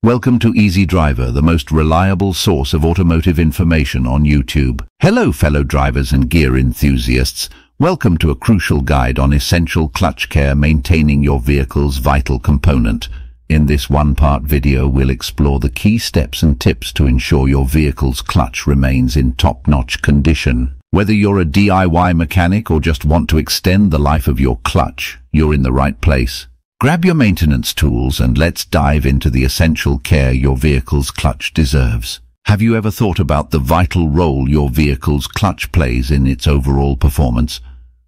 Welcome to Easy Driver, the most reliable source of automotive information on YouTube. Hello fellow drivers and gear enthusiasts. Welcome to a crucial guide on essential clutch care, maintaining your vehicle's vital component. In this one-part video, we'll explore the key steps and tips to ensure your vehicle's clutch remains in top-notch condition. Whether you're a DIY mechanic or just want to extend the life of your clutch, you're in the right place. Grab your maintenance tools and let's dive into the essential care your vehicle's clutch deserves. Have you ever thought about the vital role your vehicle's clutch plays in its overall performance?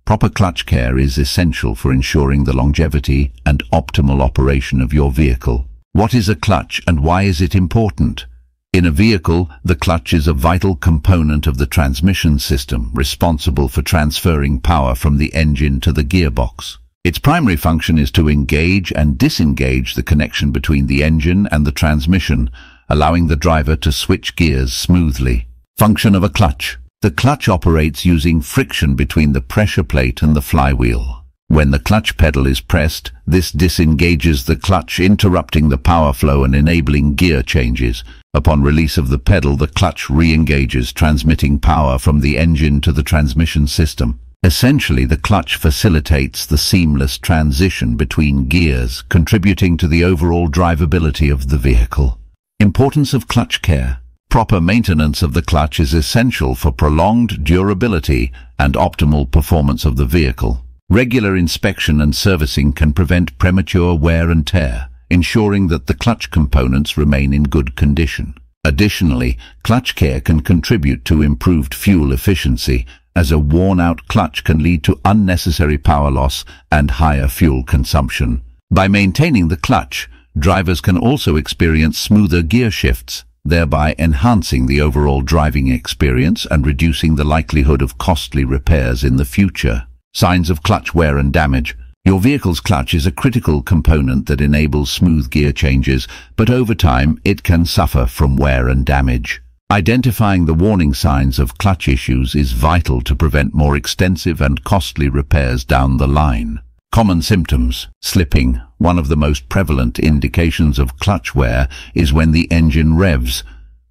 Proper clutch care is essential for ensuring the longevity and optimal operation of your vehicle. What is a clutch and why is it important? In a vehicle, the clutch is a vital component of the transmission system, responsible for transferring power from the engine to the gearbox. Its primary function is to engage and disengage the connection between the engine and the transmission, allowing the driver to switch gears smoothly. Function of a clutch. The clutch operates using friction between the pressure plate and the flywheel. When the clutch pedal is pressed, this disengages the clutch, interrupting the power flow and enabling gear changes. Upon release of the pedal, the clutch re-engages, transmitting power from the engine to the transmission system. Essentially, the clutch facilitates the seamless transition between gears, contributing to the overall drivability of the vehicle. Importance of clutch care. Proper maintenance of the clutch is essential for prolonged durability and optimal performance of the vehicle. Regular inspection and servicing can prevent premature wear and tear, ensuring that the clutch components remain in good condition. Additionally, clutch care can contribute to improved fuel efficiency, as a worn-out clutch can lead to unnecessary power loss and higher fuel consumption. By maintaining the clutch, drivers can also experience smoother gear shifts, thereby enhancing the overall driving experience and reducing the likelihood of costly repairs in the future. Signs of clutch wear and damage. Your vehicle's clutch is a critical component that enables smooth gear changes, but over time it can suffer from wear and damage. Identifying the warning signs of clutch issues is vital to prevent more extensive and costly repairs down the line. Common symptoms. Slipping. One of the most prevalent indications of clutch wear is when the engine revs,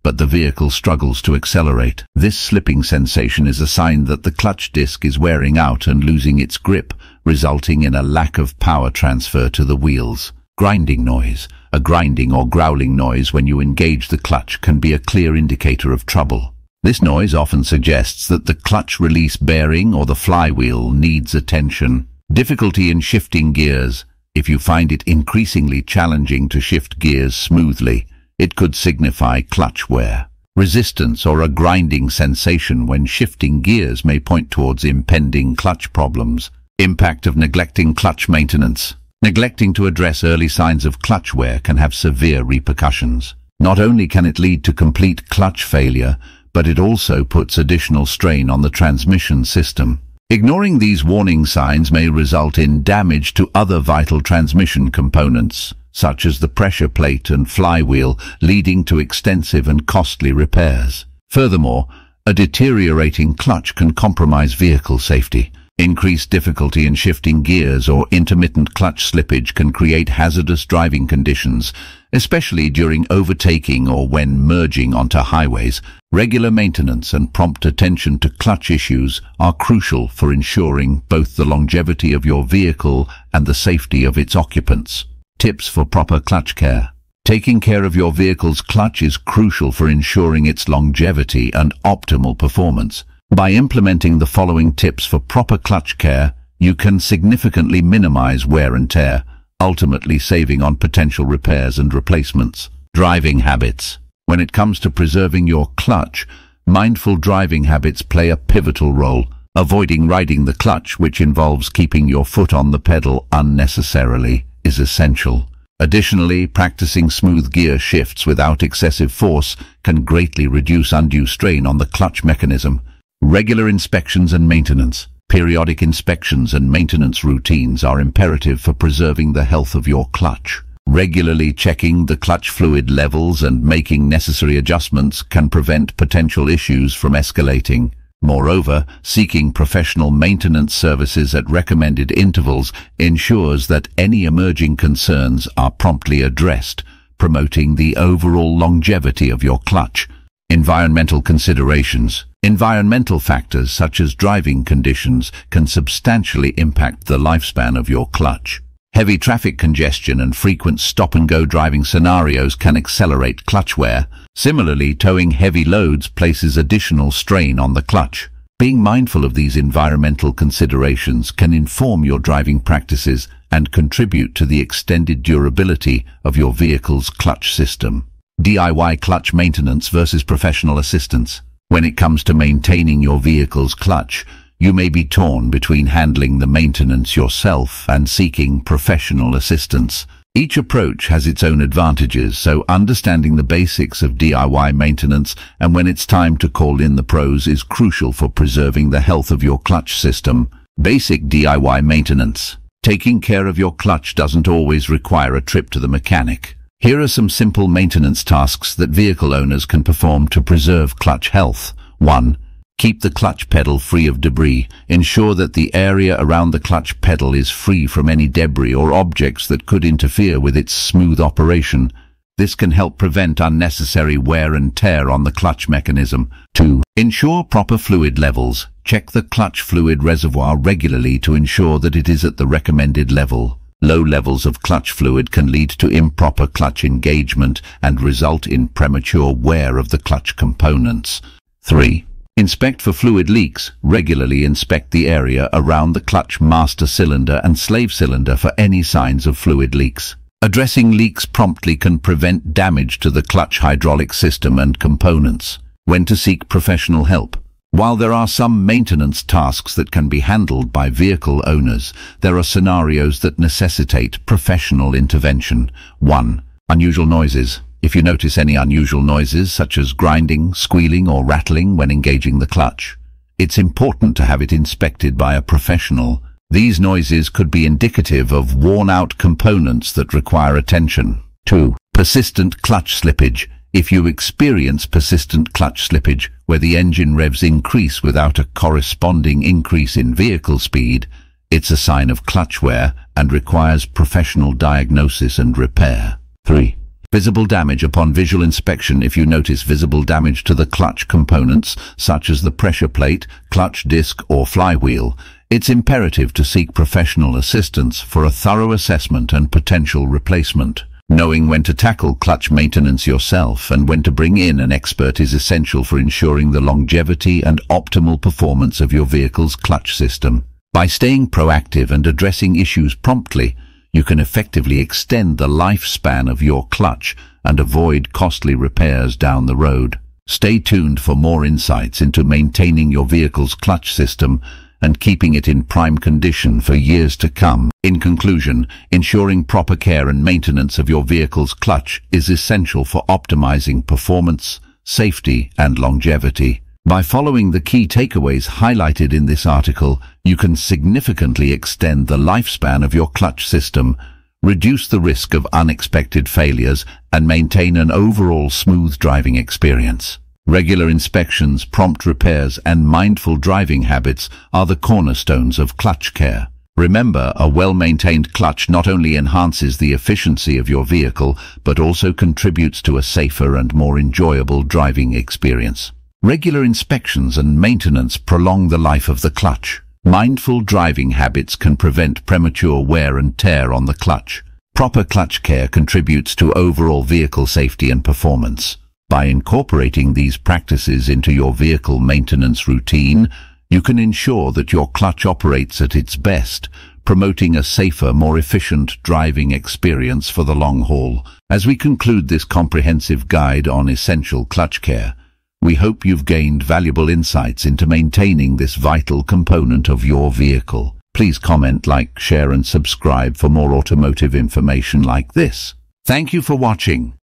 but the vehicle struggles to accelerate. This slipping sensation is a sign that the clutch disc is wearing out and losing its grip, resulting in a lack of power transfer to the wheels. Grinding noise. A grinding or growling noise when you engage the clutch can be a clear indicator of trouble. This noise often suggests that the clutch release bearing or the flywheel needs attention. Difficulty in shifting gears. If you find it increasingly challenging to shift gears smoothly, it could signify clutch wear. Resistance or a grinding sensation when shifting gears may point towards impending clutch problems. Impact of neglecting clutch maintenance. Neglecting to address early signs of clutch wear can have severe repercussions. Not only can it lead to complete clutch failure, but it also puts additional strain on the transmission system. Ignoring these warning signs may result in damage to other vital transmission components, such as the pressure plate and flywheel, leading to extensive and costly repairs. Furthermore, a deteriorating clutch can compromise vehicle safety. Increased difficulty in shifting gears or intermittent clutch slippage can create hazardous driving conditions, especially during overtaking or when merging onto highways. Regular maintenance and prompt attention to clutch issues are crucial for ensuring both the longevity of your vehicle and the safety of its occupants. Tips for proper clutch care. Taking care of your vehicle's clutch is crucial for ensuring its longevity and optimal performance. By implementing the following tips for proper clutch care, you can significantly minimize wear and tear, ultimately saving on potential repairs and replacements. Driving habits. When it comes to preserving your clutch, mindful driving habits play a pivotal role. Avoiding riding the clutch, which involves keeping your foot on the pedal unnecessarily, is essential. Additionally, practicing smooth gear shifts without excessive force can greatly reduce undue strain on the clutch mechanism. Regular inspections and maintenance. Periodic inspections and maintenance routines are imperative for preserving the health of your clutch. Regularly checking the clutch fluid levels and making necessary adjustments can prevent potential issues from escalating. Moreover, seeking professional maintenance services at recommended intervals ensures that any emerging concerns are promptly addressed, promoting the overall longevity of your clutch. Environmental considerations. Environmental factors such as driving conditions can substantially impact the lifespan of your clutch. Heavy traffic congestion and frequent stop-and-go driving scenarios can accelerate clutch wear. Similarly, towing heavy loads places additional strain on the clutch. Being mindful of these environmental considerations can inform your driving practices and contribute to the extended durability of your vehicle's clutch system. DIY clutch maintenance versus professional assistance. When it comes to maintaining your vehicle's clutch, you may be torn between handling the maintenance yourself and seeking professional assistance. Each approach has its own advantages, so understanding the basics of DIY maintenance and when it's time to call in the pros is crucial for preserving the health of your clutch system. Basic DIY maintenance. Taking care of your clutch doesn't always require a trip to the mechanic. Here are some simple maintenance tasks that vehicle owners can perform to preserve clutch health. 1. Keep the clutch pedal free of debris. Ensure that the area around the clutch pedal is free from any debris or objects that could interfere with its smooth operation. This can help prevent unnecessary wear and tear on the clutch mechanism. 2. Ensure proper fluid levels. Check the clutch fluid reservoir regularly to ensure that it is at the recommended level. Low levels of clutch fluid can lead to improper clutch engagement and result in premature wear of the clutch components. 3. Inspect for fluid leaks. Regularly inspect the area around the clutch master cylinder and slave cylinder for any signs of fluid leaks. Addressing leaks promptly can prevent damage to the clutch hydraulic system and components. When to seek professional help. While there are some maintenance tasks that can be handled by vehicle owners, there are scenarios that necessitate professional intervention. 1. Unusual noises. If you notice any unusual noises such as grinding, squealing or rattling when engaging the clutch, it's important to have it inspected by a professional. These noises could be indicative of worn-out components that require attention. 2. Persistent clutch slippage. If you experience persistent clutch slippage, where the engine revs increase without a corresponding increase in vehicle speed, it's a sign of clutch wear and requires professional diagnosis and repair. 3. Visible damage. Upon visual inspection, if you notice visible damage to the clutch components, such as the pressure plate, clutch disc or flywheel, it's imperative to seek professional assistance for a thorough assessment and potential replacement. Knowing when to tackle clutch maintenance yourself and when to bring in an expert is essential for ensuring the longevity and optimal performance of your vehicle's clutch system. By staying proactive and addressing issues promptly, you can effectively extend the lifespan of your clutch and avoid costly repairs down the road. Stay tuned for more insights into maintaining your vehicle's clutch system and keeping it in prime condition for years to come. In conclusion, ensuring proper care and maintenance of your vehicle's clutch is essential for optimizing performance, safety, and longevity. By following the key takeaways highlighted in this article, you can significantly extend the lifespan of your clutch system, reduce the risk of unexpected failures, and maintain an overall smooth driving experience. Regular inspections, prompt repairs, and mindful driving habits are the cornerstones of clutch care. Remember, a well-maintained clutch not only enhances the efficiency of your vehicle, but also contributes to a safer and more enjoyable driving experience. Regular inspections and maintenance prolong the life of the clutch. Mindful driving habits can prevent premature wear and tear on the clutch. Proper clutch care contributes to overall vehicle safety and performance. By incorporating these practices into your vehicle maintenance routine, you can ensure that your clutch operates at its best, promoting a safer, more efficient driving experience for the long haul. As we conclude this comprehensive guide on essential clutch care, we hope you've gained valuable insights into maintaining this vital component of your vehicle. Please comment, like, share, and subscribe for more automotive information like this. Thank you for watching.